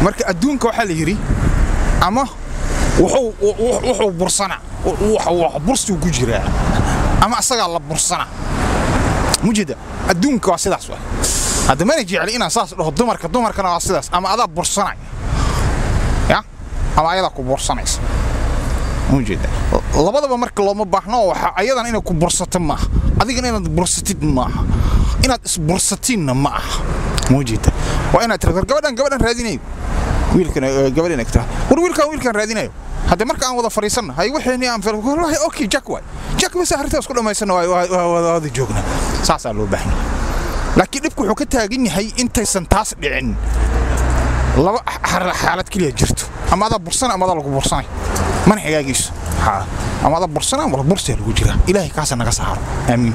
marka adduunka waxa la yiri ama wuxuu bursana wax burstu ku jira ama asaga la bursana mujida adduunka waa sidaas waa hada ma jecel inaan saas dhaho dumarkana waa sidaas ama adaa bursanay ya ama ayada ku bursanaysa mujida labadaba marka looma baahno waxa ayadan inay ku bursato ma adigana inaad bursatid ma inaad isbursatiin ma mujida waa inaad tirado gabadhan raadinay wiilkan gabadhan agta wiilkan raadinayo hada marka aan wada fariisan hay wixii aan fal wallahi okay jack bas harta isku dhamaysan wada joogna saasa loo baahan laakiin dibku wuxuu ka taagan yahay intaysan taas dhicin laba xaalad kaliya jirto ama ada bursan ama ada lagu bursanay man xigaagiis ama ada bursan ama bursi lagu jira ilaahay kaasa naga saaro aamin